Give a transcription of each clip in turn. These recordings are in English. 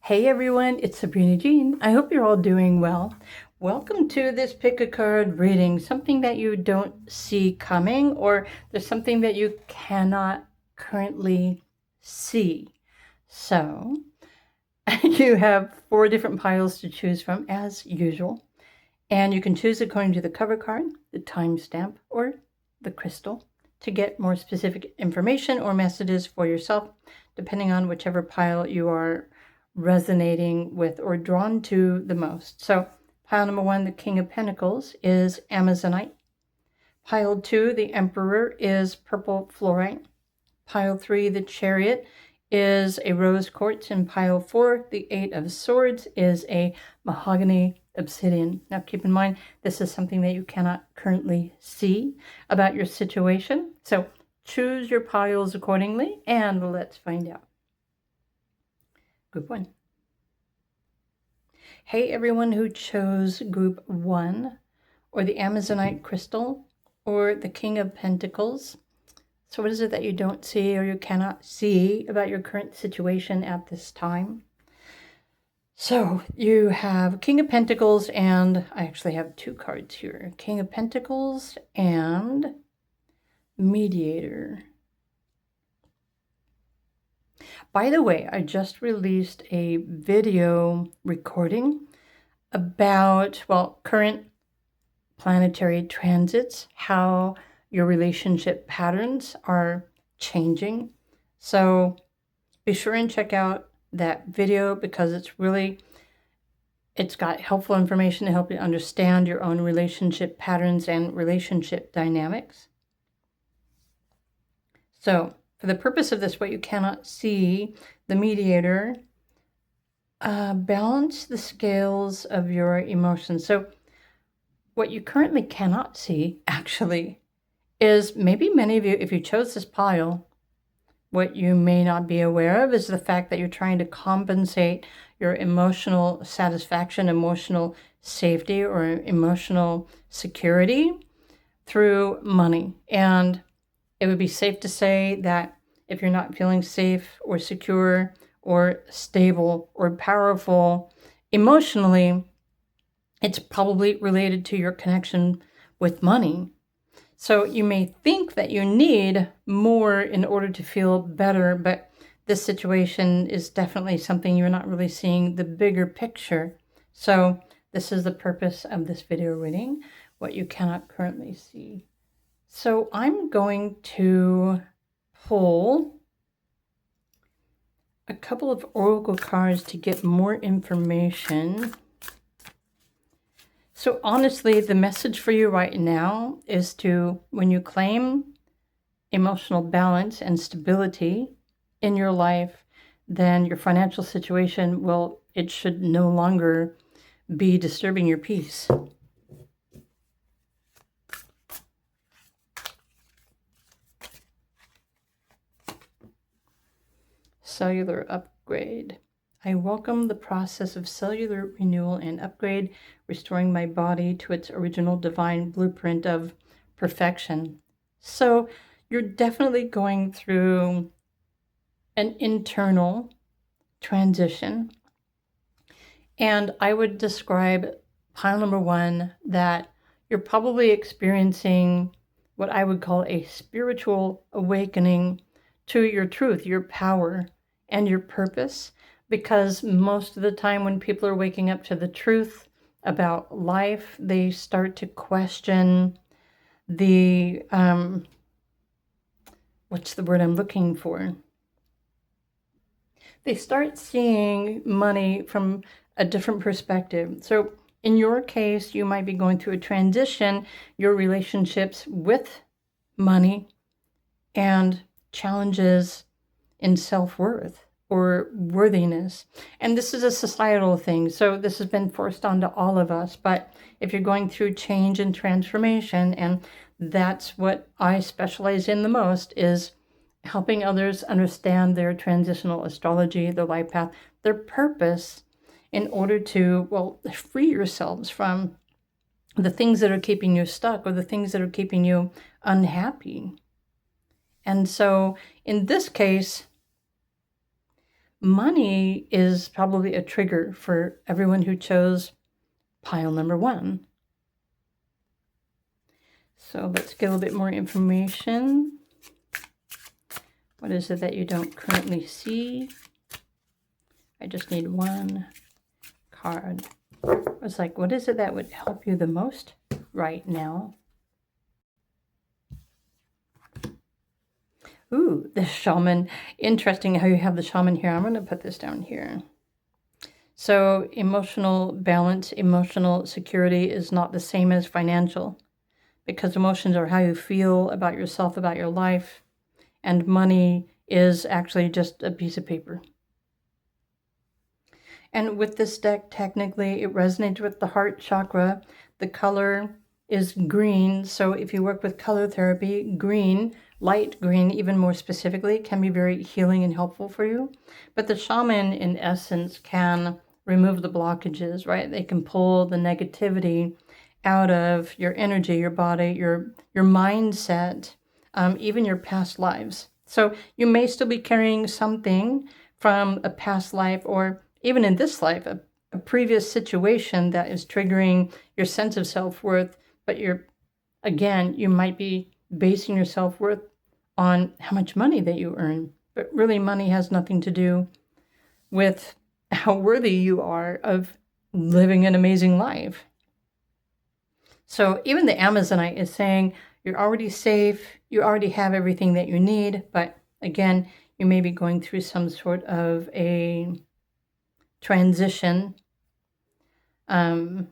Hey everyone, it's Sabrina Jean. I hope you're all doing well. Welcome to this pick a card reading, something that you don't see coming, or there's something that you cannot currently see. So you have 4 different piles to choose from as usual, and you can choose according to the cover card, the timestamp, or the crystal to get more specific information or messages for yourself, depending on whichever pile you are resonating with or drawn to the most. So pile number 1, the King of Pentacles, is Amazonite. Pile 2, the Emperor, is purple fluorite. Pile 3, the Chariot, is a rose quartz. And pile 4, the 8 of Swords, is a mahogany obsidian. Now keep in mind, this is something that you cannot currently see about your situation. So choose your piles accordingly, and let's find out. Group 1. Hey everyone who chose Group 1, or the Amazonite crystal, or the King of Pentacles. So what is it that you don't see or you cannot see about your current situation at this time? So you have King of Pentacles, and I actually have 2 cards here. King of Pentacles and Mediator. By the way, I just released a video recording about, well, current planetary transits, how your relationship patterns are changing. So be sure and check out that video because it's got helpful information to help you understand your own relationship patterns and relationship dynamics. So for the purpose of this, what you cannot see, the Mediator, balance the scales of your emotions. So what you currently cannot see, actually, is maybe many of you, if you chose this pile, what you may not be aware of is the fact that you're trying to compensate your emotional satisfaction, emotional safety, or emotional security through money. And it would be safe to say that if you're not feeling safe or secure or stable or powerful emotionally, it's probably related to your connection with money. So you may think that you need more in order to feel better, but this situation is definitely something you're not really seeing the bigger picture. So this is the purpose of this video reading, what you cannot currently see. So I'm going to pull a couple of oracle cards to get more information. So honestly, the message for you right now is to, when you claim emotional balance and stability in your life, then your financial situation it should no longer be disturbing your peace. Cellular upgrade. I welcome the process of cellular renewal and upgrade, restoring my body to its original divine blueprint of perfection. So you're definitely going through an internal transition. And I would describe pile number 1 that you're probably experiencing what I would call a spiritual awakening to your truth, your power, and your purpose, because most of the time when people are waking up to the truth about life, they start to question the, what's the word I'm looking for? They start seeing money from a different perspective. So in your case, you might be going through a transition, your relationships with money and challenges in self-worth or worthiness. And this is a societal thing, so this has been forced onto all of us. But if you're going through change and transformation, and that's what I specialize in the most, is helping others understand their transitional astrology, their life path, their purpose, in order to, well, free yourselves from the things that are keeping you stuck or the things that are keeping you unhappy. And so in this case, money is probably a trigger for everyone who chose pile number 1. So let's get a little bit more information. What is it that you don't currently see? I just need one card. I was like, what is it that would help you the most right now? Ooh, the shaman. Interesting how you have the shaman here. I'm going to put this down here. So emotional balance, emotional security is not the same as financial, because emotions are how you feel about yourself, about your life, and money is actually just a piece of paper. And with this deck, technically, it resonates with the heart chakra. The color is green. So if you work with color therapy, green, light green, even more specifically, can be very healing and helpful for you. But the shaman, in essence, can remove the blockages, right? They can pull the negativity out of your energy, your body, your mindset, even your past lives. So you may still be carrying something from a past life, or even in this life, a previous situation that is triggering your sense of self-worth, but you might be basing your self-worth on how much money that you earn. But really, money has nothing to do with how worthy you are of living an amazing life. So even the Amazonite is saying you're already safe, you already have everything that you need, but again, you may be going through some sort of a transition. And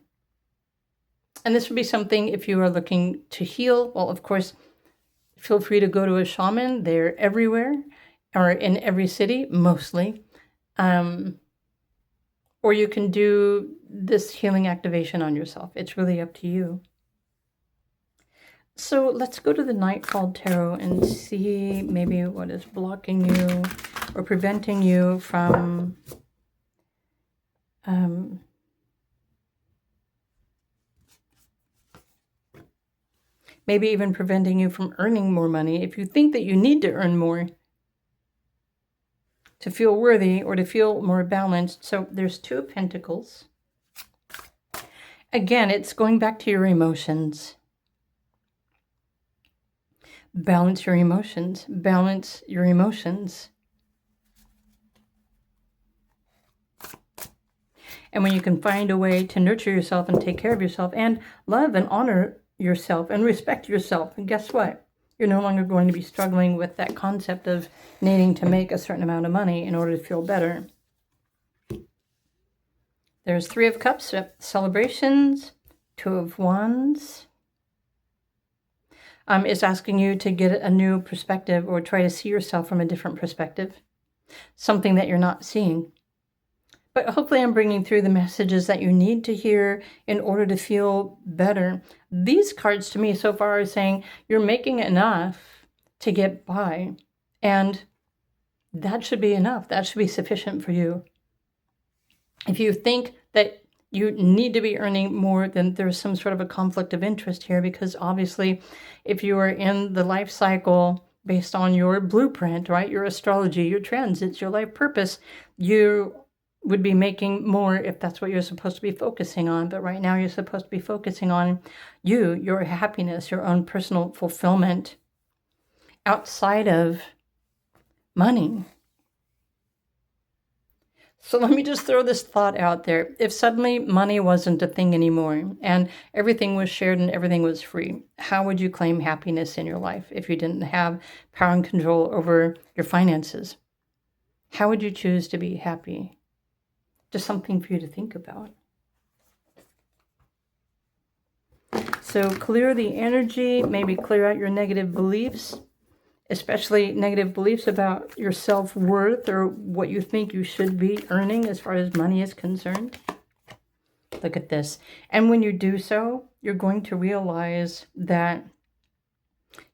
this would be something, if you are looking to heal, well, of course, feel free to go to a shaman. They're everywhere, or in every city, mostly. Or you can do this healing activation on yourself. It's really up to you. So let's go to the Nightfall Tarot and see maybe what is blocking you or preventing you from maybe even preventing you from earning more money. If you think that you need to earn more to feel worthy or to feel more balanced. So there's 2 of Pentacles. Again, it's going back to your emotions. Balance your emotions. Balance your emotions. And when you can find a way to nurture yourself and take care of yourself and love and honor yourself and respect yourself, and guess what? You're no longer going to be struggling with that concept of needing to make a certain amount of money in order to feel better. There's 3 of Cups, celebrations, 2 of Wands. Is asking you to get a new perspective or try to see yourself from a different perspective, something that you're not seeing. But hopefully I'm bringing through the messages that you need to hear in order to feel better. These cards to me so far are saying you're making enough to get by. And that should be enough. That should be sufficient for you. If you think that you need to be earning more, then there's some sort of a conflict of interest here, because obviously if you are in the life cycle based on your blueprint, right, your astrology, your transits, your life purpose, you would be making more if that's what you're supposed to be focusing on. But right now you're supposed to be focusing on your happiness, your own personal fulfillment outside of money. So let me just throw this thought out there. If suddenly money wasn't a thing anymore and everything was shared and everything was free, how would you claim happiness in your life if you didn't have power and control over your finances? How would you choose to be happy? Just something for you to think about. So clear the energy, maybe clear out your negative beliefs, especially negative beliefs about your self-worth or what you think you should be earning as far as money is concerned. Look at this. And when you do so, you're going to realize that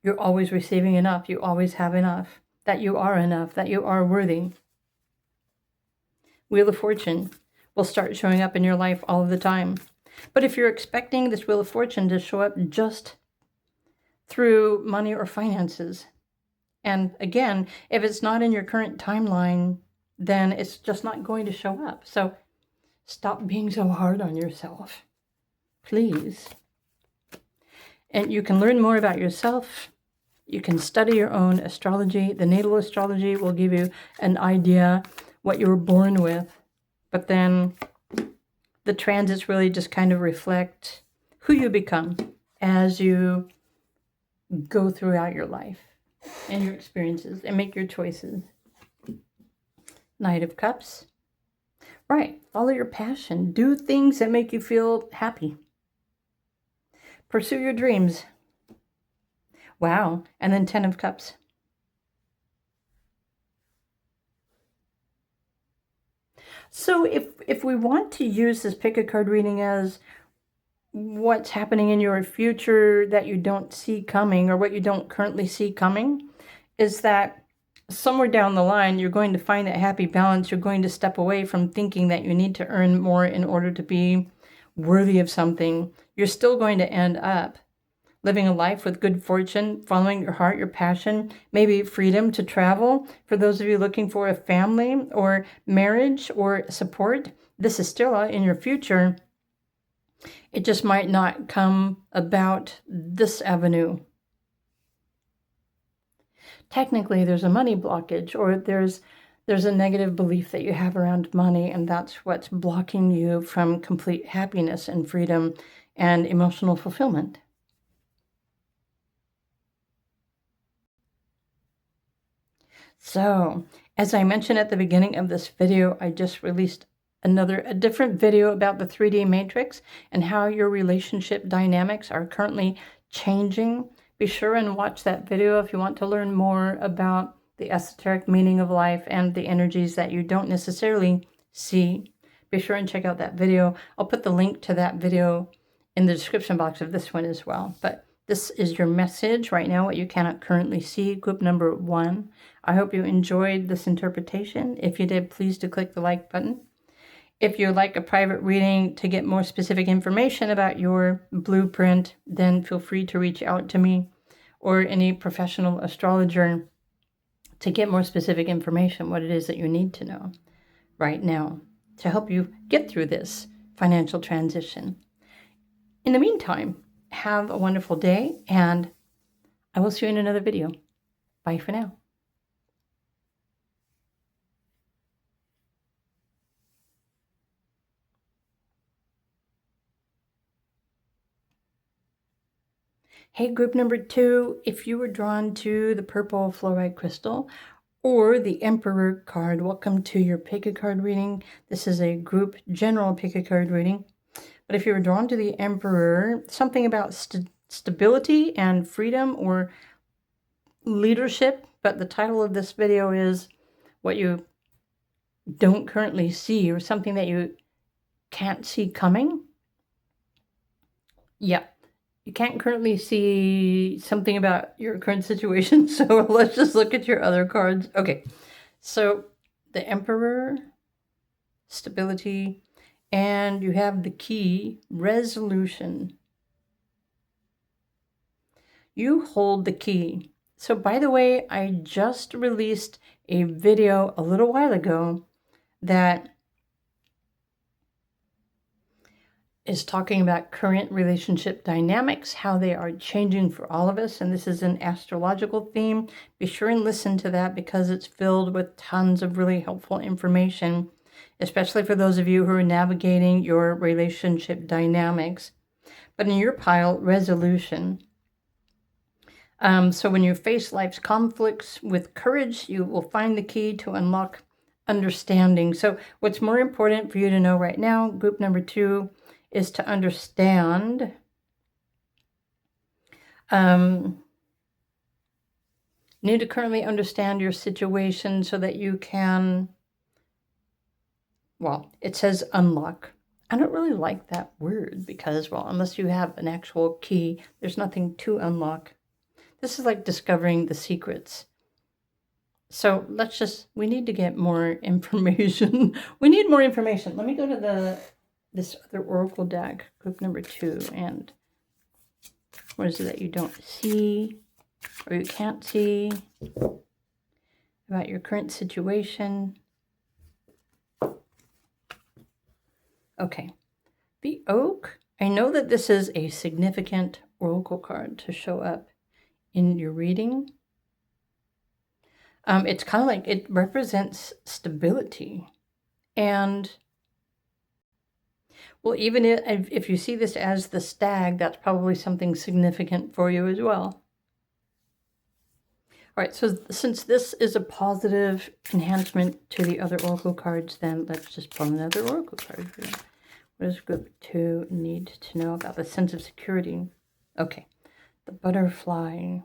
you're always receiving enough. You always have enough, that you are worthy. Wheel of Fortune will start showing up in your life all of the time. But if you're expecting this Wheel of Fortune to show up just through money or finances, and again, if it's not in your current timeline, then it's just not going to show up. So stop being so hard on yourself, please. And you can learn more about yourself. You can study your own astrology. The natal astrology will give you an idea what you were born with. But then the transits really just kind of reflect who you become as you go throughout your life and your experiences and make your choices. Knight of Cups. Right. Follow your passion. Do things that make you feel happy. Pursue your dreams. Wow. And then 10 of Cups. So if we want to use this pick a card reading as what's happening in your future that you don't see coming, or what you don't currently see coming, is that somewhere down the line, you're going to find that happy balance. You're going to step away from thinking that you need to earn more in order to be worthy of something. You're still going to end up living a life with good fortune, following your heart, your passion, maybe freedom to travel. For those of you looking for a family or marriage or support, this is still in your future. It just might not come about this avenue. Technically, there's a money blockage, or there's a negative belief that you have around money, and that's what's blocking you from complete happiness and freedom and emotional fulfillment. So, as I mentioned at the beginning of this video, I just released a different video about the 3D matrix and how your relationship dynamics are currently changing. Be sure and watch that video if you want to learn more about the esoteric meaning of life and the energies that you don't necessarily see. Be sure and check out that video. I'll put the link to that video in the description box of this one as well. But this is your message right now, what you cannot currently see, group number 1. I hope you enjoyed this interpretation. If you did, please do click the like button. If you'd like a private reading to get more specific information about your blueprint, then feel free to reach out to me or any professional astrologer to get more specific information, what it is that you need to know right now to help you get through this financial transition. In the meantime, have a wonderful day, and I will see you in another video. Bye for now. Hey, group number 2, if you were drawn to the purple fluorite crystal or the Emperor card, welcome to your pick a card reading. This is a group general pick a card reading. But if you were drawn to the Emperor, something about stability and freedom or leadership, but the title of this video is what you don't currently see, or something that you can't see coming. Yeah. You can't currently see something about your current situation, so let's just look at your other cards. Okay, so the Emperor, stability, and you have the key, resolution. You hold the key. So by the way, I just released a video a little while ago that is talking about current relationship dynamics, how they are changing for all of us. And this is an astrological theme. Be sure and listen to that because it's filled with tons of really helpful information, especially for those of you who are navigating your relationship dynamics. But in your pile, resolution. So when you face life's conflicts with courage, you will find the key to unlock understanding. So what's more important for you to know right now, group number 2, is to understand need to currently understand your situation so that you can, well, it says unlock. I don't really like that word because, well, unless you have an actual key, there's nothing to unlock. This is like discovering the secrets. So we need to get more information. We need more information. Let me go to this other oracle deck, group number 2, and what is it that you don't see or you can't see about your current situation? Okay. The oak, I know that this is a significant oracle card to show up in your reading. It's kind of like it represents stability. And, well, even if you see this as the stag, that's probably something significant for you as well. All right, so since this is a positive enhancement to the other oracle cards, then let's just pull another oracle card for you. What does group 2 need to know about the sense of security? Okay, the butterfly.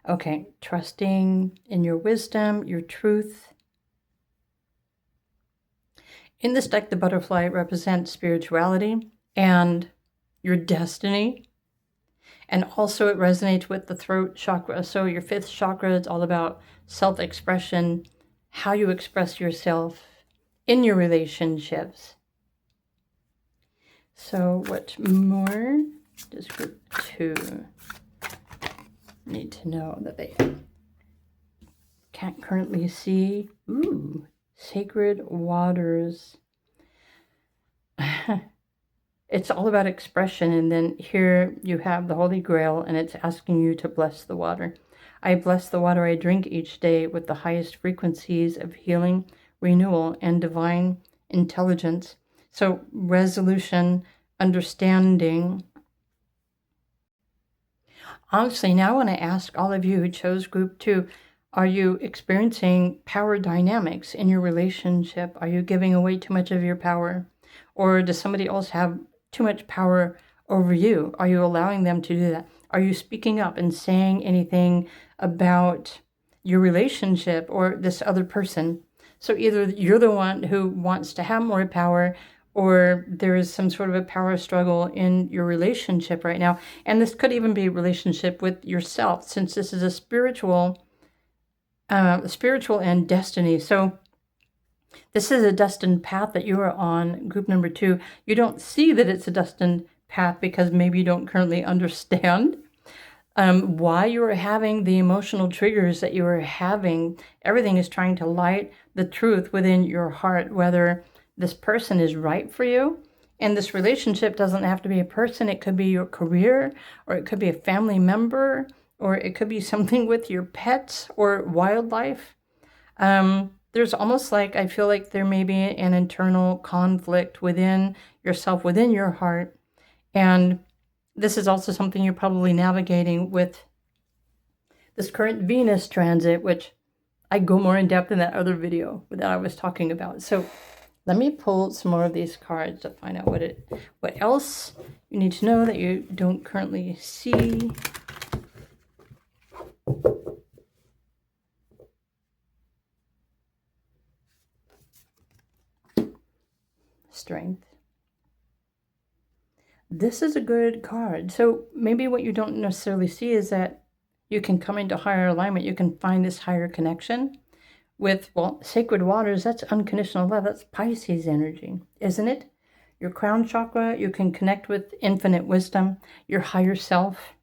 Okay, trusting in your wisdom, your truth. In this deck, the butterfly represents spirituality and your destiny. And also it resonates with the throat chakra. So your 5th chakra is all about self-expression, how you express yourself in your relationships. So what more does group 2 need to know that they can't currently see? Ooh, sacred waters. It's all about expression, and then here you have the Holy Grail, and it's asking you to bless the water. I bless the water I drink each day with the highest frequencies of healing, renewal, and divine intelligence. So resolution, understanding. Honestly, now I want to ask all of you who chose group 2, are you experiencing power dynamics in your relationship? Are you giving away too much of your power? Or does somebody else have too much power over you? Are you allowing them to do that? Are you speaking up and saying anything about your relationship or this other person? So either you're the one who wants to have more power, or there is some sort of a power struggle in your relationship right now. And this could even be a relationship with yourself, since this is a spiritual and destiny. So this is a destined path that you are on, group number 2. You don't see that it's a destined path because maybe you don't currently understand why you are having the emotional triggers that you are having. Everything is trying to light the truth within your heart, whether this person is right for you. And this relationship doesn't have to be a person. It could be your career, or it could be a family member, or it could be something with your pets or wildlife. There's almost like, I feel like there may be an internal conflict within yourself, within your heart. And this is also something you're probably navigating with this current Venus transit, which I go more in depth in that other video that I was talking about. So let me pull some more of these cards to find out what else you need to know that you don't currently see. Strength. This is a good card. So maybe what you don't necessarily see is that you can come into higher alignment. You can find this higher connection with, well, sacred waters. That's unconditional love. That's Pisces energy, isn't it? Your crown chakra, you can connect with infinite wisdom, your higher self.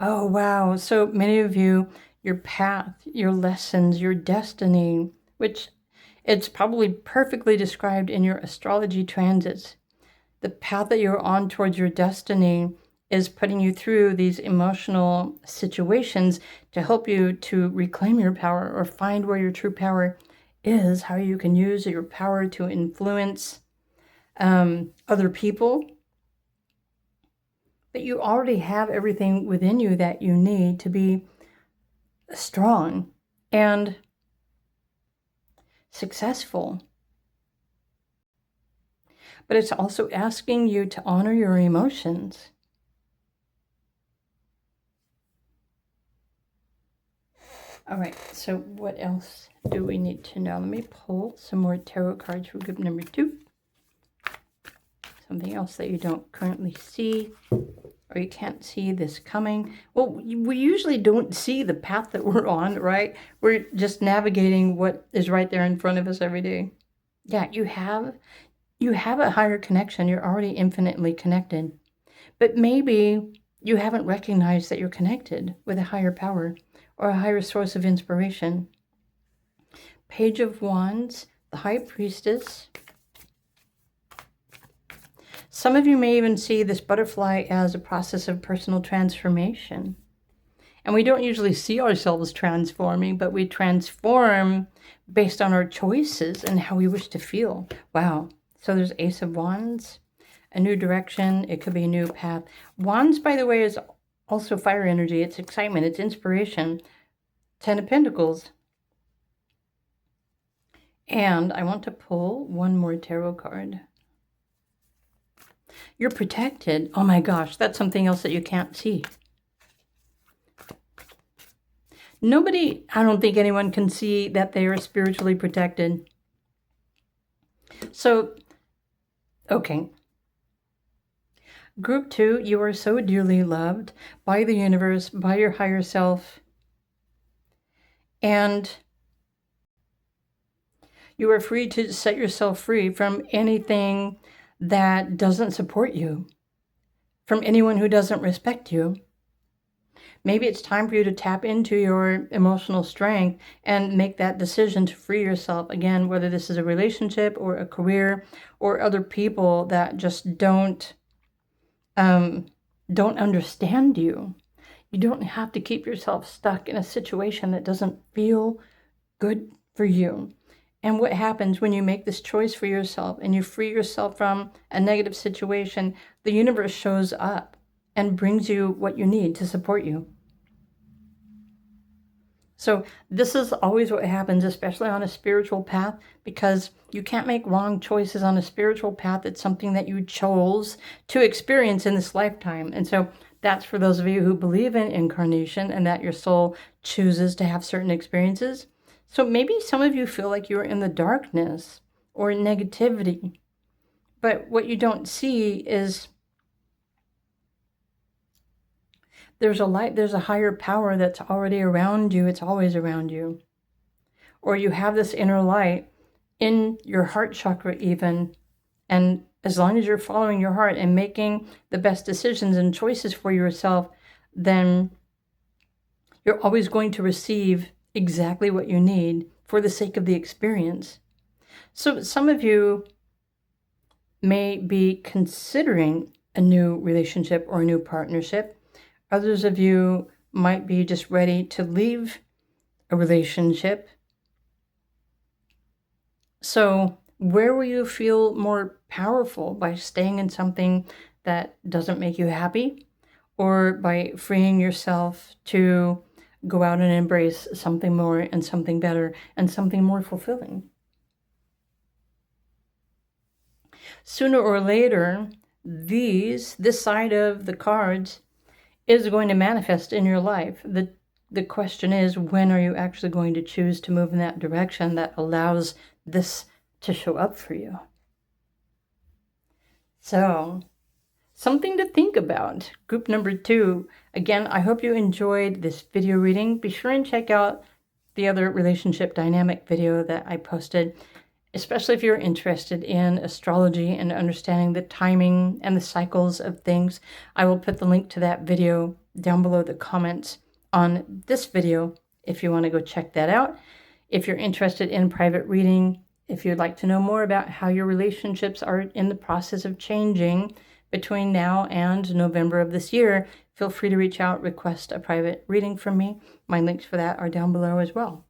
Oh, wow. So many of you, your path, your lessons, your destiny, which it's probably perfectly described in your astrology transits. The path that you're on towards your destiny is putting you through these emotional situations to help you to reclaim your power or find where your true power is, how you can use your power to influence other people. But you already have everything within you that you need to be strong and successful. But it's also asking you to honor your emotions. All right, so what else do we need to know? Let me pull some more tarot cards for group number 2. Something else that you don't currently see, or you can't see this coming. Well, we usually don't see the path that we're on, right? We're just navigating what is right there in front of us every day. Yeah, you have a higher connection. You're already infinitely connected. But maybe you haven't recognized that you're connected with a higher power or a higher source of inspiration. Page of Wands, the High Priestess. Some of you may even see this butterfly as a process of personal transformation. And we don't usually see ourselves transforming, but we transform based on our choices and how we wish to feel. Wow. So there's Ace of Wands, a new direction. It could be a new path. Wands, by the way, is also fire energy. It's excitement. It's inspiration. 10 of Pentacles. And I want to pull one more tarot card. You're protected. Oh my gosh, that's something else that you can't see. Nobody, I don't think anyone can see that they are spiritually protected. So, okay. Group 2, you are so dearly loved by the universe, by your higher self. And you are free to set yourself free from anything that doesn't support you, from anyone who doesn't respect you. Maybe it's time for you to tap into your emotional strength and make that decision to free yourself. Again, whether this is a relationship or a career or other people that just don't understand you. You don't have to keep yourself stuck in a situation that doesn't feel good for you. And what happens when you make this choice for yourself and you free yourself from a negative situation, the universe shows up and brings you what you need to support you. So this is always what happens, especially on a spiritual path, because you can't make wrong choices on a spiritual path. It's something that you chose to experience in this lifetime. And so that's for those of you who believe in incarnation and that your soul chooses to have certain experiences. So maybe some of you feel like you're in the darkness or negativity, but what you don't see is there's a light, there's a higher power that's already around you. It's always around you. Or you have this inner light in your heart chakra even. And as long as you're following your heart and making the best decisions and choices for yourself, then you're always going to receive exactly what you need for the sake of the experience. So some of you may be considering a new relationship or a new partnership. Others of you might be just ready to leave a relationship. So where will you feel more powerful? By staying in something that doesn't make you happy, or by freeing yourself to go out and embrace something more and something better and something more fulfilling? Sooner or later, this side of the cards is going to manifest in your life. The question is, when are you actually going to choose to move in that direction that allows this to show up for you? So, something to think about. Group number 2. Again, I hope you enjoyed this video reading. Be sure and check out the other relationship dynamic video that I posted, especially if you're interested in astrology and understanding the timing and the cycles of things. I will put the link to that video down below the comments on this video if you want to go check that out. If you're interested in private reading, if you'd like to know more about how your relationships are in the process of changing between now and November of this year, feel free to reach out, request a private reading from me. My links for that are down below as well.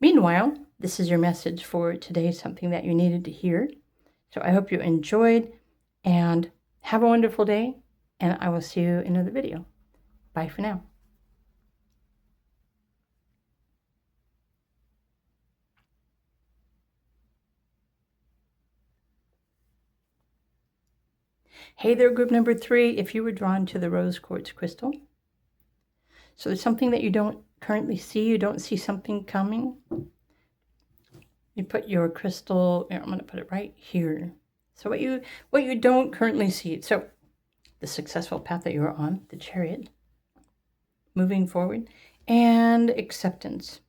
Meanwhile, this is your message for today, something that you needed to hear. So I hope you enjoyed and have a wonderful day, and I will see you in another video. Bye for now. Hey there, group number 3, if you were drawn to the rose quartz crystal. So there's something that you don't currently see, you don't see something coming. You put your crystal, I'm going to put it right here. So what you don't currently see. So the successful path that you're on, the Chariot, moving forward, and acceptance.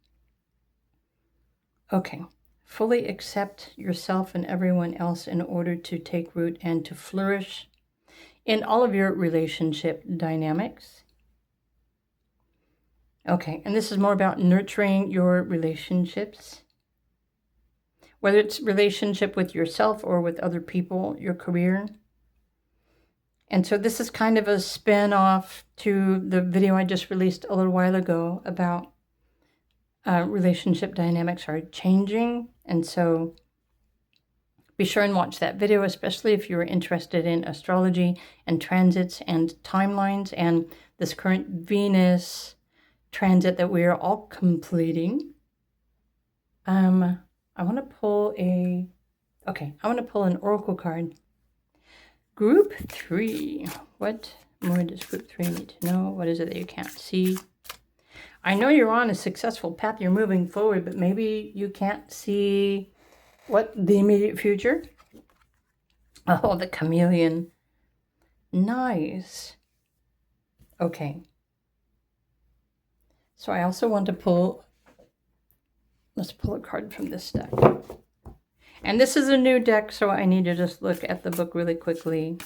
Okay, fully accept yourself and everyone else in order to take root and to flourish in all of your relationship dynamics. Okay, and this is more about nurturing your relationships. whether it's relationship with yourself or with other people, your career. And so this is kind of a spin-off to the video I just released a little while ago about relationship dynamics are changing. And so be sure and watch that video, especially if you're interested in astrology and transits and timelines and this current Venus transit that we are all completing. I want to pull an oracle card. Group 3. What more does group 3 need to know? What is it that you can't see? I know you're on a successful path. You're moving forward, but maybe you can't see what the immediate future. Oh, the chameleon. Nice. Okay. So I also want to pull, let's pull a card from this deck. And this is a new deck, so I need to just look at the book really quickly.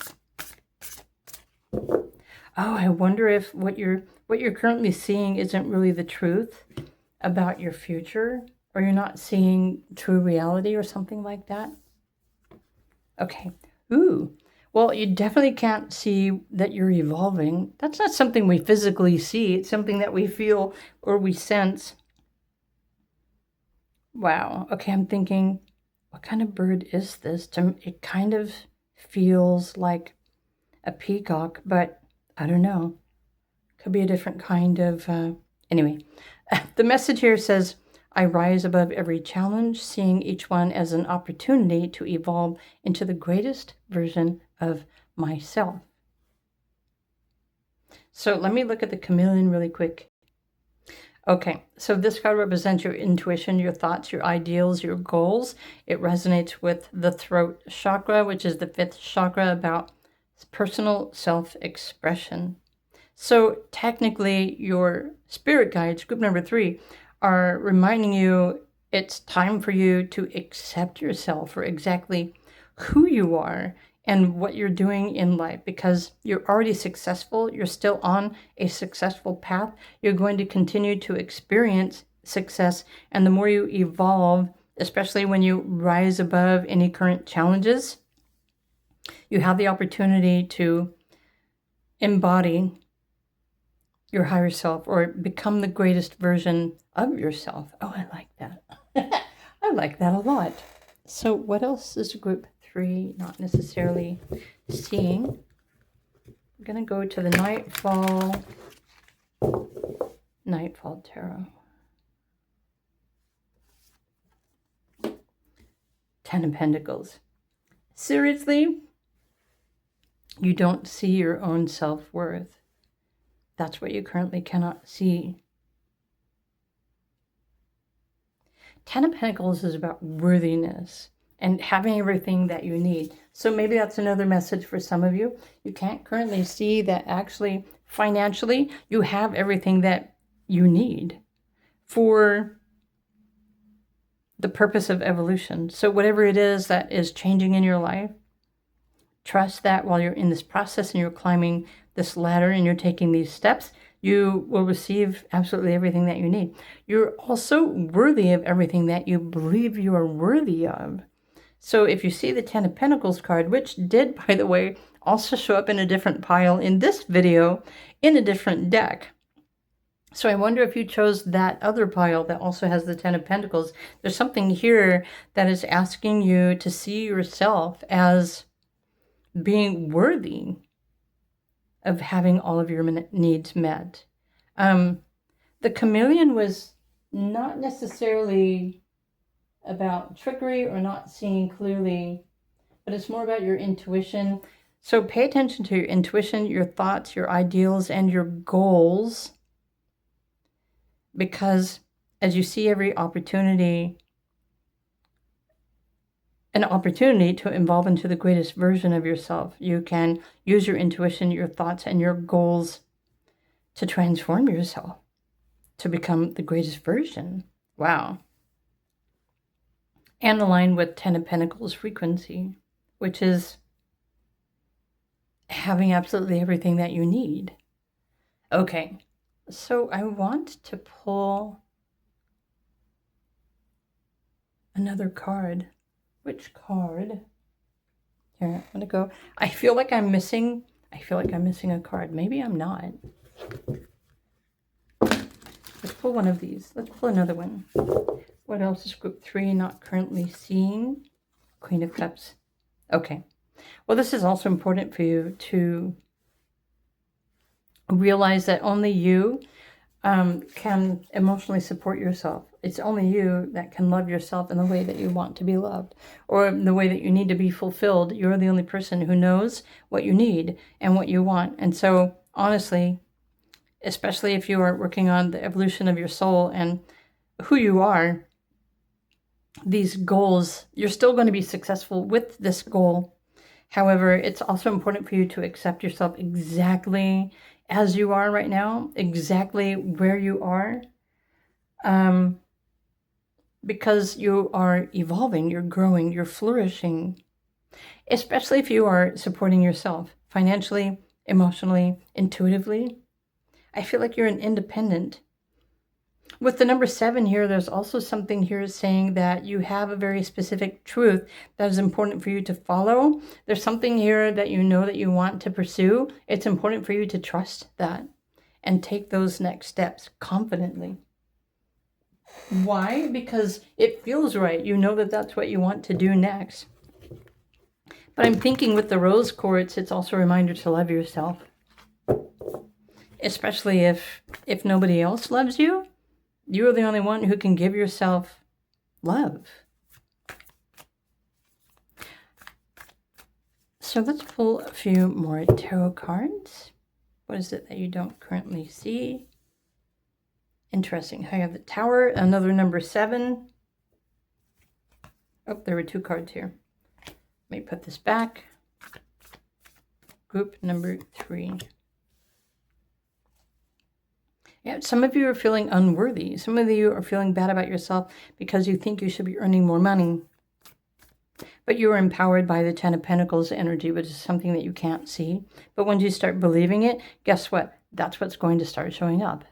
Oh, I wonder if what you're currently seeing isn't really the truth about your future, or you're not seeing true reality or something like that. Okay. Ooh. Well, you definitely can't see that you're evolving. That's not something we physically see. It's something that we feel or we sense. Wow. Okay, I'm thinking, what kind of bird is this? It kind of feels like a peacock, but I don't know. Could be a different kind of... Anyway, the message here says, I rise above every challenge, seeing each one as an opportunity to evolve into the greatest version of myself. So let me look at the chameleon really quick. Okay, so this card represents your intuition, your thoughts, your ideals, your goals. It resonates with the throat chakra, which is the 5th chakra, about personal self-expression. So technically, your spirit guides, group number 3, are reminding you it's time for you to accept yourself for exactly who you are and what you're doing in life, because you're already successful. You're still on a successful path. You're going to continue to experience success. And the more you evolve, especially when you rise above any current challenges, you have the opportunity to embody your higher self or become the greatest version of yourself. Oh, I like that. I like that a lot. So what else is group 3 not necessarily seeing? I'm going to go to the Nightfall Tarot. 10 of Pentacles. Seriously? You don't see your own self-worth. That's what you currently cannot see. 10 of Pentacles is about worthiness and having everything that you need. So maybe that's another message for some of you. You can't currently see that actually financially you have everything that you need for the purpose of evolution. So whatever it is that is changing in your life, trust that while you're in this process and you're climbing this ladder and you're taking these steps, you will receive absolutely everything that you need. You're also worthy of everything that you believe you are worthy of. So if you see the 10 of Pentacles card, which did, by the way, also show up in a different pile in this video, in a different deck. So I wonder if you chose that other pile that also has the 10 of Pentacles. There's something here that is asking you to see yourself as being worthy of having all of your needs met. The chameleon was not necessarily about trickery or not seeing clearly, but it's more about your intuition. So pay attention to your intuition, your thoughts, your ideals, and your goals, because as you see every opportunity, an opportunity to evolve into the greatest version of yourself, you can use your intuition, your thoughts, and your goals to transform yourself, to become the greatest version. Wow. And align with 10 of Pentacles frequency, which is having absolutely everything that you need. Okay, so I want to pull another card. Which card? Here, I'm gonna go. I feel like I'm missing a card. Maybe I'm not. Let's pull one of these. Let's pull another one. What else is group 3 not currently seeing? Queen of Cups. Okay. Well, this is also important for you to realize that only you can emotionally support yourself. It's only you that can love yourself in the way that you want to be loved, or the way that you need to be fulfilled. You're the only person who knows what you need and what you want. And so, honestly, especially if you are working on the evolution of your soul and who you are, these goals, you're still going to be successful with this goal. However, it's also important for you to accept yourself exactly as you are right now, exactly where you are, because you are evolving, you're growing, you're flourishing, especially if you are supporting yourself financially, emotionally, intuitively. I feel like you're an independent. With the number 7 here, there's also something here saying that you have a very specific truth that is important for you to follow. There's something here that you know that you want to pursue. It's important for you to trust that and take those next steps confidently. Why? Because it feels right. You know that that's what you want to do next. But I'm thinking with the rose quartz, it's also a reminder to love yourself. Especially if nobody else loves you. You're the only one who can give yourself love. So let's pull a few more tarot cards. What is it that you don't currently see? Interesting. I have the Tower, another number 7. Oh, there were 2 cards here. Let me put this back. Group number 3. Yeah, some of you are feeling unworthy. Some of you are feeling bad about yourself because you think you should be earning more money. But you are empowered by the 10 of Pentacles energy, which is something that you can't see. But once you start believing it, guess what? That's what's going to start showing up.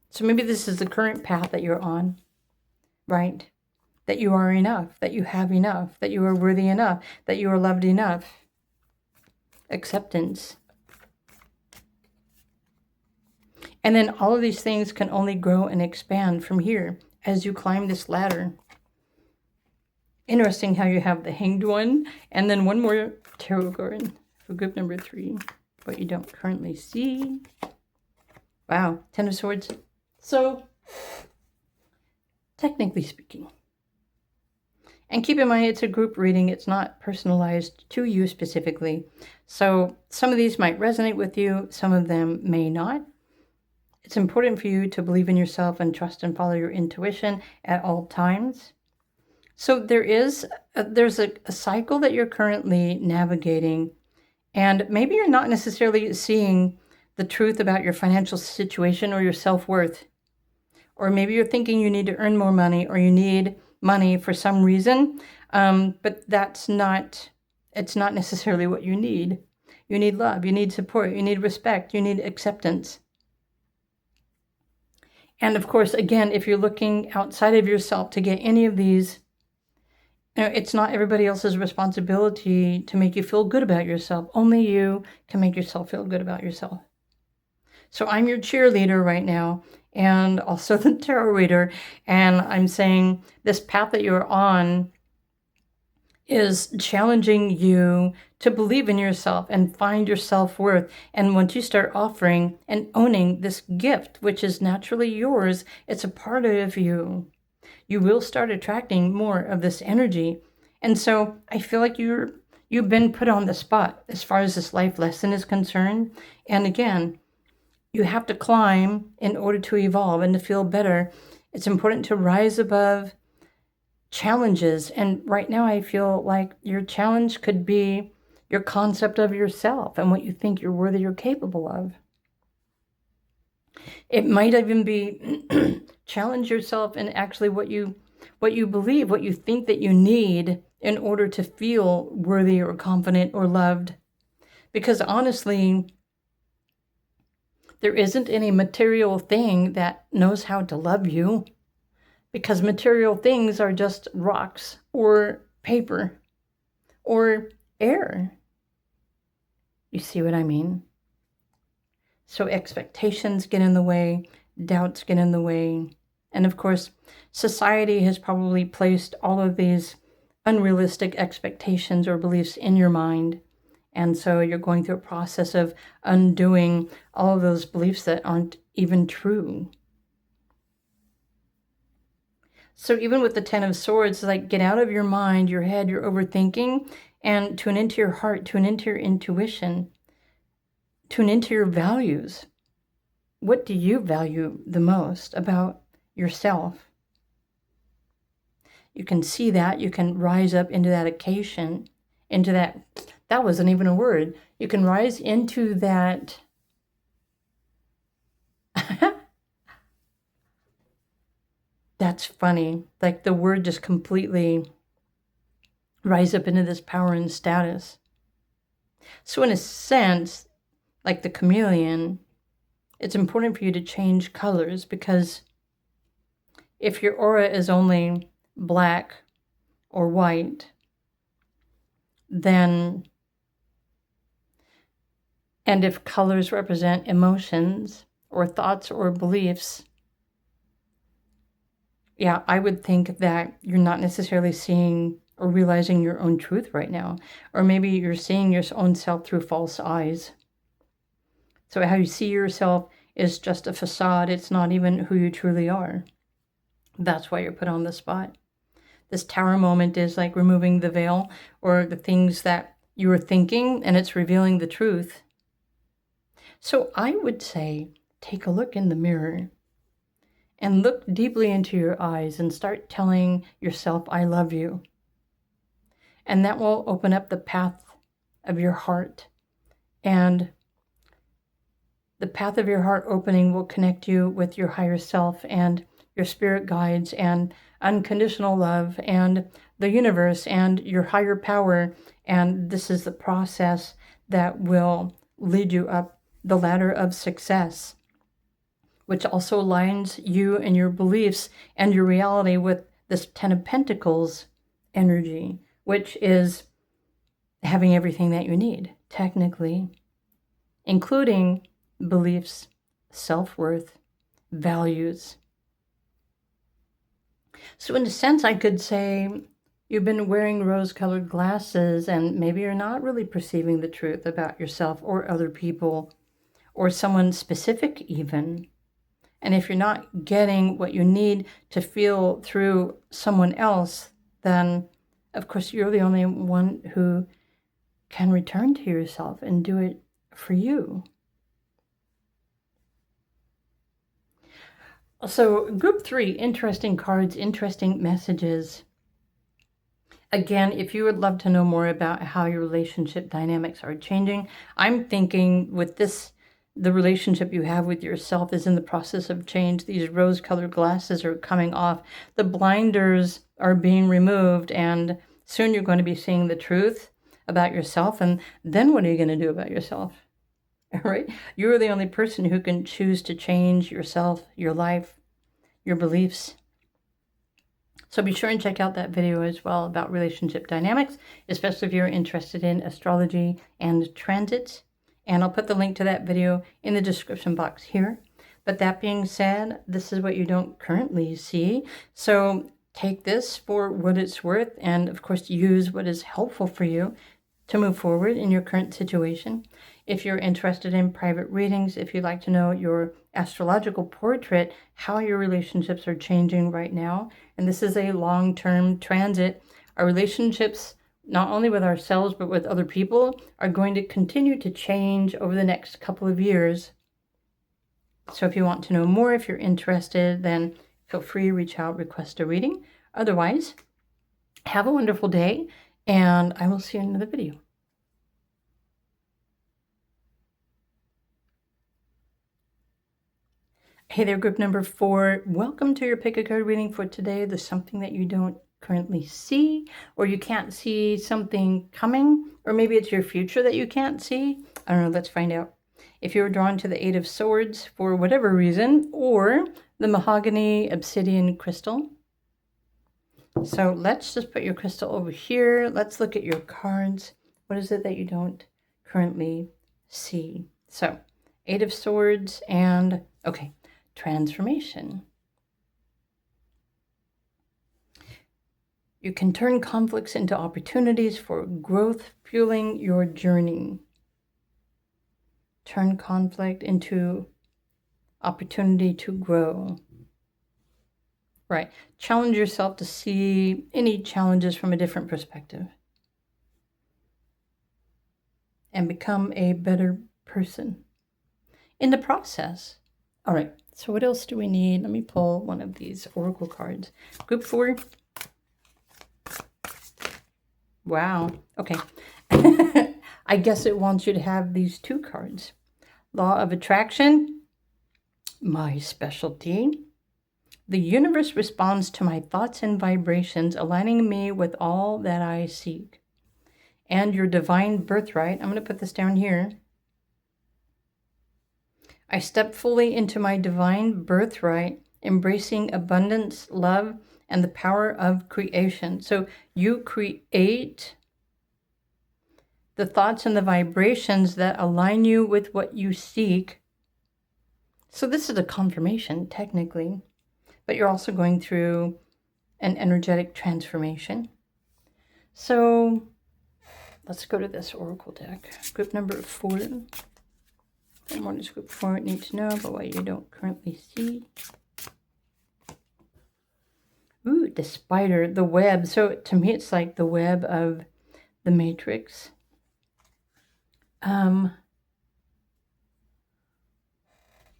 So maybe this is the current path that you're on, right? That you are enough, that you have enough, that you are worthy enough, that you are loved enough. Acceptance. And then all of these things can only grow and expand from here as you climb this ladder. Interesting how you have the Hanged One and then one more tarot card for group number 3, what you don't currently see. Wow, 10 of Swords. So, technically speaking, and keep in mind it's a group reading, it's not personalized to you specifically. So some of these might resonate with you, some of them may not. It's important for you to believe in yourself and trust and follow your intuition at all times. So there's a cycle that you're currently navigating, and maybe you're not necessarily seeing the truth about your financial situation or your self-worth. Or maybe you're thinking you need to earn more money or you need money for some reason, but it's not necessarily what you need. You need love, you need support, you need respect, you need acceptance. And of course, again, if you're looking outside of yourself to get any of these, it's not everybody else's responsibility to make you feel good about yourself. Only you can make yourself feel good about yourself. So I'm your cheerleader right now, and also the tarot reader, and I'm saying this path that you're on is challenging you to believe in yourself and find your self-worth. And once you start offering and owning this gift, which is naturally yours, it's a part of you, you will start attracting more of this energy. And so I feel like you've been put on the spot as far as this life lesson is concerned. And again, you have to climb in order to evolve and to feel better. It's important to rise above challenges. And right now I feel like your challenge could be your concept of yourself and what you think you're worthy or capable of. It might even be challenge yourself in actually what you believe, what you think that you need in order to feel worthy or confident or loved. Because honestly, there isn't any material thing that knows how to love you. Because material things are just rocks or paper or air. You see what I mean? So expectations get in the way, doubts get in the way. And of course, society has probably placed all of these unrealistic expectations or beliefs in your mind. And so you're going through a process of undoing all of those beliefs that aren't even true. So even with the Ten of Swords, like, get out of your mind, your head, your overthinking, and tune into your heart, tune into your intuition, tune into your values. What do you value the most about yourself? You can see that. You can rise up into that occasion, into that wasn't even a word. You can rise into that that's funny. Like, the word just completely rise up into this power and status. So in a sense, like the chameleon, it's important for you to change colors, because if your aura is only black or white, then, and if colors represent emotions or thoughts or beliefs, yeah, I would think that you're not necessarily seeing or realizing your own truth right now. Or maybe you're seeing your own self through false eyes. So how you see yourself is just a facade. It's not even who you truly are. That's why you're put on the spot. This tower moment is like removing the veil or the things that you were thinking, and it's revealing the truth. So I would say, take a look in the mirror and look deeply into your eyes and start telling yourself, I love you. And that will open up the path of your heart. And the path of your heart opening will connect you with your higher self and your spirit guides and unconditional love and the universe and your higher power. And this is the process that will lead you up the ladder of success, which also aligns you and your beliefs and your reality with this Ten of Pentacles energy, which is having everything that you need, technically, including beliefs, self-worth, values. So in a sense, I could say you've been wearing rose-colored glasses and maybe you're not really perceiving the truth about yourself or other people or someone specific even. And if you're not getting what you need to feel through someone else, then of course you're the only one who can return to yourself and do it for you. So group 3, interesting cards, interesting messages. Again, if you would love to know more about how your relationship dynamics are changing, I'm thinking with this, the relationship you have with yourself is in the process of change. These rose-colored glasses are coming off. The blinders are being removed, and soon you're going to be seeing the truth about yourself. And then what are you going to do about yourself? All right? You're the only person who can choose to change yourself, your life, your beliefs. So be sure and check out that video as well about relationship dynamics, especially if you're interested in astrology and transits. And I'll put the link to that video in the description box here. But that being said, this is what you don't currently see. So take this for what it's worth, and of course use what is helpful for you to move forward in your current situation. If you're interested in private readings, if you'd like to know your astrological portrait, how your relationships are changing right now, and this is a long-term transit, our relationships, not only with ourselves, but with other people, are going to continue to change over the next couple of years. So if you want to know more, if you're interested, then feel free to reach out, request a reading. Otherwise, have a wonderful day, and I will see you in another video. Hey there, group number 4. Welcome to your pick a card reading for today. There's something that you don't currently see, or you can't see something coming, or maybe it's your future that you can't see. I don't know, let's find out. If you're drawn to the 8 of Swords for whatever reason, or the Mahogany Obsidian crystal, So let's just put your crystal over here. Let's look at your cards. What is it that you don't currently see? So, Eight of Swords and, okay, transformation. You can turn conflicts into opportunities for growth, fueling your journey. Turn conflict into opportunity to grow. Right. Challenge yourself to see any challenges from a different perspective. And become a better person in the process. All right. So what else do we need? Let me pull one of these oracle cards. Group 4. Wow. Okay. I guess it wants you to have these 2 cards. Law of attraction. My specialty. The universe responds to my thoughts and vibrations, aligning me with all that I seek. And your divine birthright. I'm going to put this down here. I step fully into my divine birthright, embracing abundance, love, and the power of creation. So you create the thoughts and the vibrations that align you with what you seek. So this is a confirmation, technically, but you're also going through an energetic transformation. So let's go to this oracle deck. Group number 4. And what does group 4 need to know about what you don't currently see? Ooh, the spider, the web. So to me, it's like the web of the Matrix.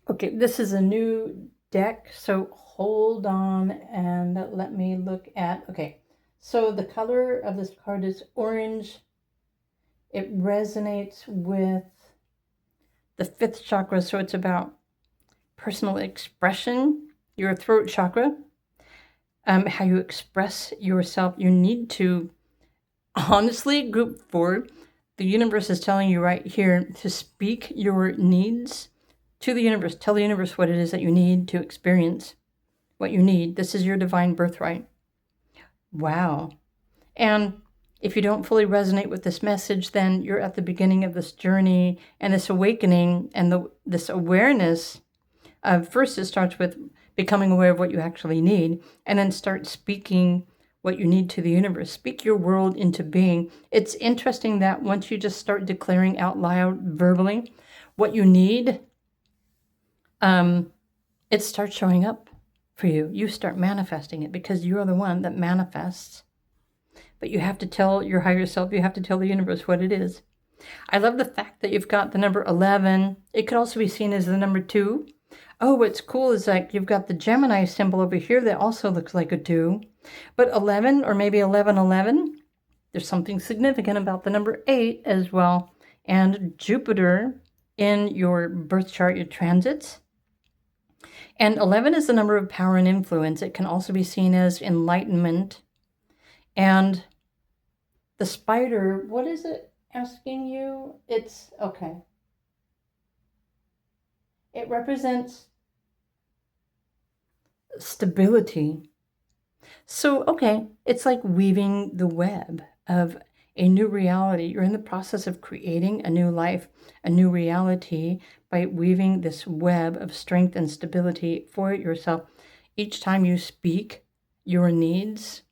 Okay, this is a new deck, so hold on and let me look at, okay. So the color of this card is orange. It resonates with the 5th chakra, so it's about personal expression, your throat chakra, how you express yourself. You need to, honestly, group 4, the universe is telling you right here to speak your needs to the universe. Tell the universe what it is that you need to experience, what you need. This is your divine birthright. Wow. And if you don't fully resonate with this message, then you're at the beginning of this journey and this awakening and this awareness of, first it starts with becoming aware of what you actually need, and then start speaking what you need to the universe. Speak your world into being. It's interesting that once you just start declaring out loud verbally what you need, it starts showing up for you. You start manifesting it because you're the one that manifests. But you have to tell your higher self, you have to tell the universe what it is. I love the fact that you've got the number 11. It could also be seen as the number 2. Oh, what's cool is like you've got the Gemini symbol over here that also looks like a 2. But 11, or maybe 1111, there's something significant about the number 8 as well. And Jupiter in your birth chart, your transits. And 11 is the number of power and influence. It can also be seen as enlightenment. And the spider, what is it asking you? It's, okay. It represents stability. So, okay, it's like weaving the web of a new reality. You're in the process of creating a new life, a new reality by weaving this web of strength and stability for yourself. Each time you speak your needs,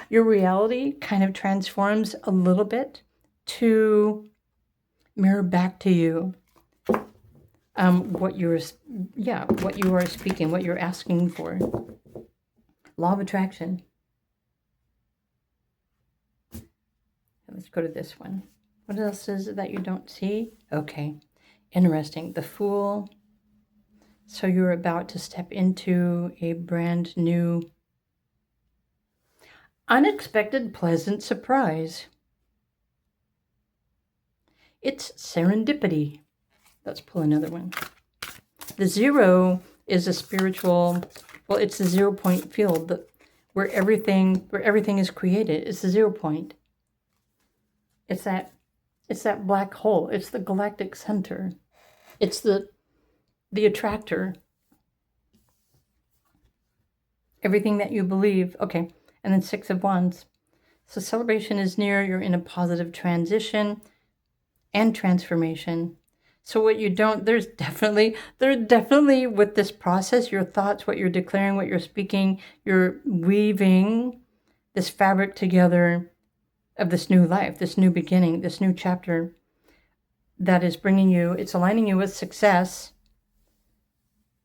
your reality kind of transforms a little bit to mirror back to you what you are speaking, what you're asking for. Law of attraction. Let's go to this one. What else is it that you don't see? Okay, interesting. The Fool. So you're about to step into a brand new, unexpected, pleasant surprise. It's serendipity. Let's pull another one. The 0 is a spiritual, well, it's the 0 point field where everything is created. It's the 0 point. It's that black hole. It's the galactic center. It's the attractor. Everything that you believe. Okay. And then 6 of Wands. So celebration is near. You're in a positive transition and transformation. So what you don't, there's definitely with this process, your thoughts, what you're declaring, what you're speaking, you're weaving this fabric together of this new life, this new beginning, this new chapter that is bringing you, it's aligning you with success.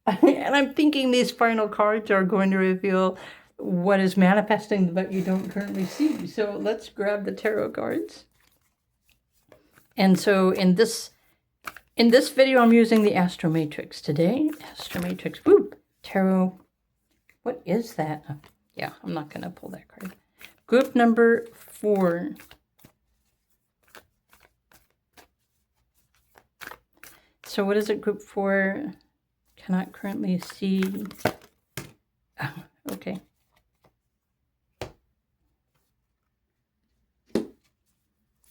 And I'm thinking these final cards are going to reveal what is manifesting but you don't currently see. So let's grab the tarot cards. And so in this video, I'm using the Astro Matrix today. Astro Matrix, whoop, tarot. What is that? Yeah, I'm not going to pull that card. Group number 4. So what is it, group 4? Cannot currently see. Oh, okay.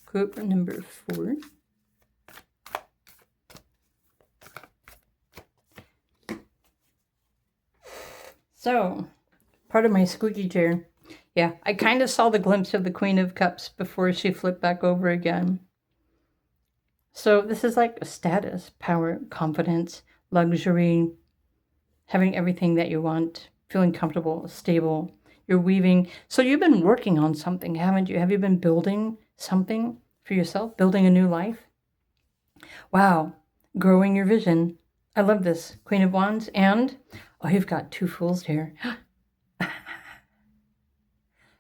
Group number 4. So, part of my squeaky chair. Yeah, I kind of saw the glimpse of the Queen of Cups before she flipped back over again. So this is like status, power, confidence, luxury, having everything that you want, feeling comfortable, stable. You're weaving. So you've been working on something, haven't you? Have you been building something for yourself, building a new life? Wow, growing your vision. I love this. Queen of Wands and, oh, you've got 2 Fools here.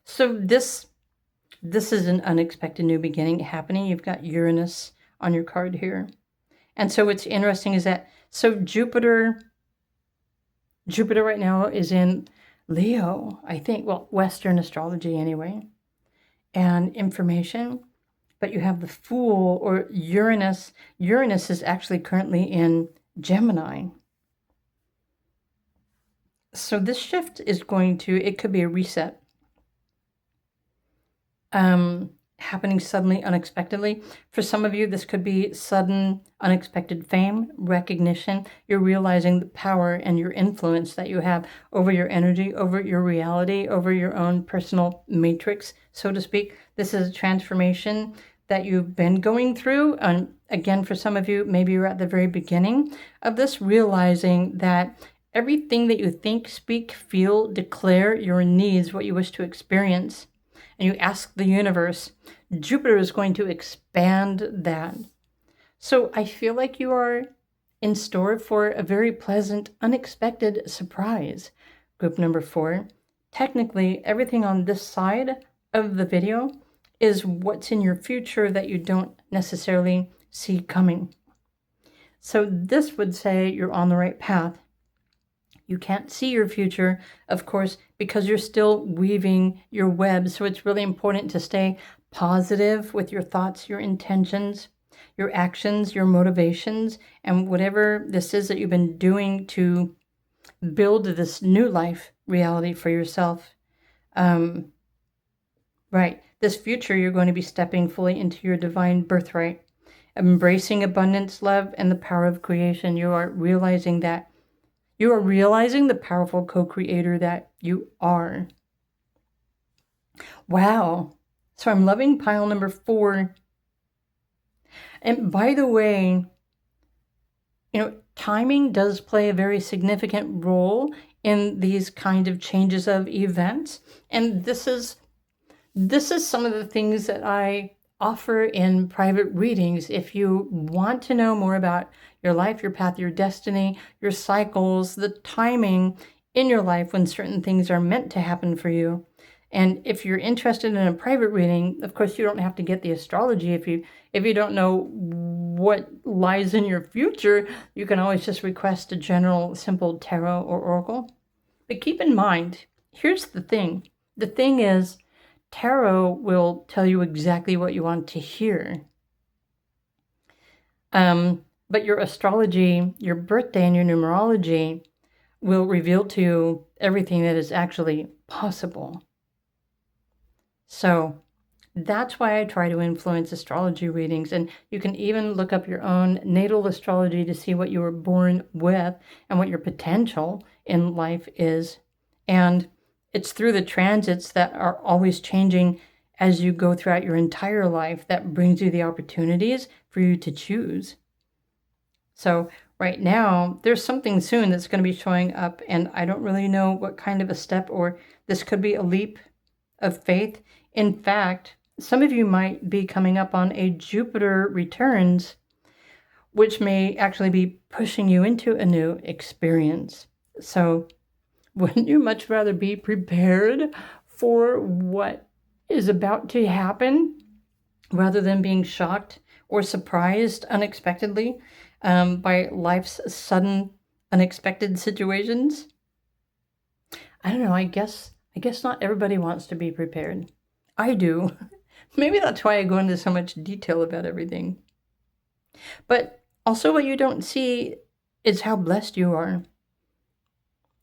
So this is an unexpected new beginning happening. You've got Uranus on your card here. And so what's interesting is that, so Jupiter right now is in Leo, I think, well, Western astrology anyway, and information. But you have the Fool or Uranus. Uranus is actually currently in Gemini. So this shift is going to, it could be a reset. Happening suddenly, unexpectedly. For some of you, this could be sudden, unexpected fame, recognition. You're realizing the power and your influence that you have over your energy, over your reality, over your own personal matrix, so to speak. This is a transformation that you've been going through. And again, for some of you, maybe you're at the very beginning of this, realizing that everything that you think, speak, feel, declare your needs, what you wish to experience, and you ask the universe, Jupiter is going to expand that. So I feel like you are in store for a very pleasant, unexpected surprise. Group number 4. Technically, everything on this side of the video is what's in your future that you don't necessarily see coming. So this would say you're on the right path. You can't see your future, of course, because you're still weaving your web. So it's really important to stay positive with your thoughts, your intentions, your actions, your motivations, and whatever this is that you've been doing to build this new life reality for yourself. Right. This future, you're going to be stepping fully into your divine birthright, embracing abundance, love, and the power of creation. You are realizing that. You are realizing the powerful co-creator that you are. Wow. So I'm loving pile number 4. And by the way, you know, timing does play a very significant role in these kind of changes of events. And this is some of the things that I offer in private readings. If you want to know more about your life, your path, your destiny, your cycles, the timing in your life when certain things are meant to happen for you. And if you're interested in a private reading, of course, you don't have to get the astrology. If you don't know what lies in your future, you can always just request a general, simple tarot or oracle. But keep in mind, here's the thing. The thing is, tarot will tell you exactly what you want to hear. But your astrology, your birthday, and your numerology will reveal to you everything that is actually possible. So that's why I try to influence astrology readings. And you can even look up your own natal astrology to see what you were born with and what your potential in life is. And it's through the transits that are always changing as you go throughout your entire life that brings you the opportunities for you to choose. So right now, there's something soon that's going to be showing up, and I don't really know what kind of a step, or this could be a leap of faith. In fact, some of you might be coming up on a Jupiter returns, which may actually be pushing you into a new experience. So wouldn't you much rather be prepared for what is about to happen rather than being shocked or surprised unexpectedly by life's sudden, unexpected situations? I don't know. I guess not everybody wants to be prepared. I do. Maybe that's why I go into so much detail about everything. But also what you don't see is how blessed you are.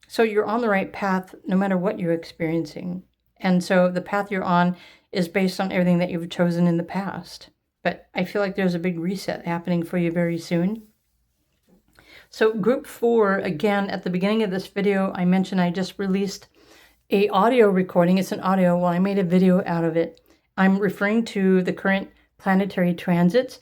So you're on the right path no matter what you're experiencing. And so the path you're on is based on everything that you've chosen in the past. But I feel like there's a big reset happening for you very soon. So group 4, again, at the beginning of this video, I mentioned I just released a audio recording. It's an audio. Well, I made a video out of it. I'm referring to the current planetary transits.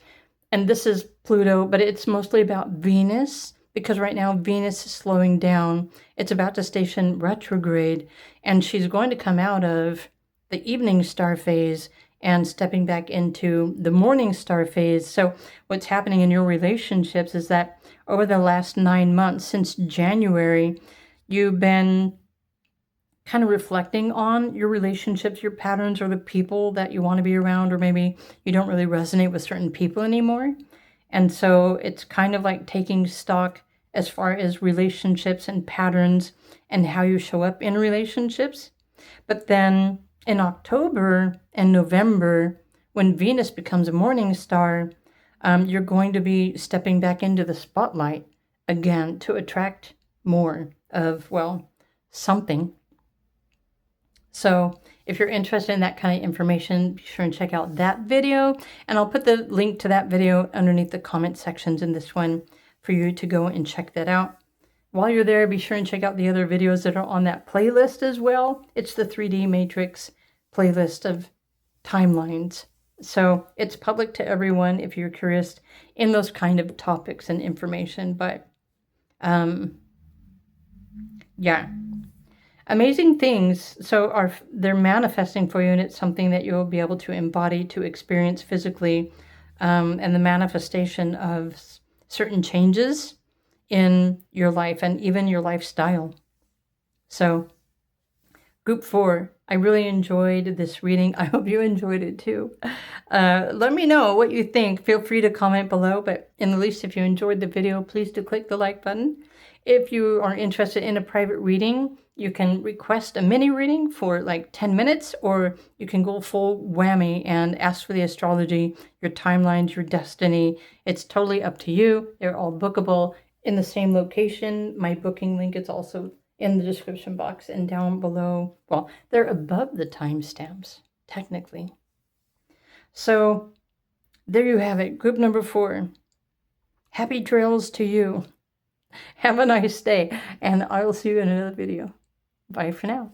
And this is Pluto, but it's mostly about Venus, because right now Venus is slowing down. It's about to station retrograde, and she's going to come out of the evening star phase and stepping back into the morning star phase. So what's happening in your relationships is that over the last 9 months, since January, you've been kind of reflecting on your relationships, your patterns, or the people that you want to be around, or maybe you don't really resonate with certain people anymore. And so it's kind of like taking stock as far as relationships and patterns and how you show up in relationships. But then in October and November, when Venus becomes a morning star, you're going to be stepping back into the spotlight again to attract more of, well, something. So if you're interested in that kind of information, be sure and check out that video. And I'll put the link to that video underneath the comment sections in this one for you to go and check that out. While you're there, be sure and check out the other videos that are on that playlist as well. It's the 3D Matrix playlist of timelines. So it's public to everyone if you're curious in those kind of topics and information. But yeah. Amazing things. So they're manifesting for you, and it's something that you'll be able to embody, to experience physically, and the manifestation of certain changes in your life and even your lifestyle. So group 4, I really enjoyed this reading. I hope you enjoyed it too. Let me know what you think. Feel free to comment below, but in the least, if you enjoyed the video, please do click the like button. If you are interested in a private reading, you can request a mini reading for like 10 minutes, or you can go full whammy and ask for the astrology, your timelines, your destiny. It's totally up to you. They're all bookable in the same location. My booking link is also in the description box and down below. Well, they're above the timestamps, technically. So there you have it. Group number 4. Happy trails to you. Have a nice day, and I will see you in another video. Bye for now.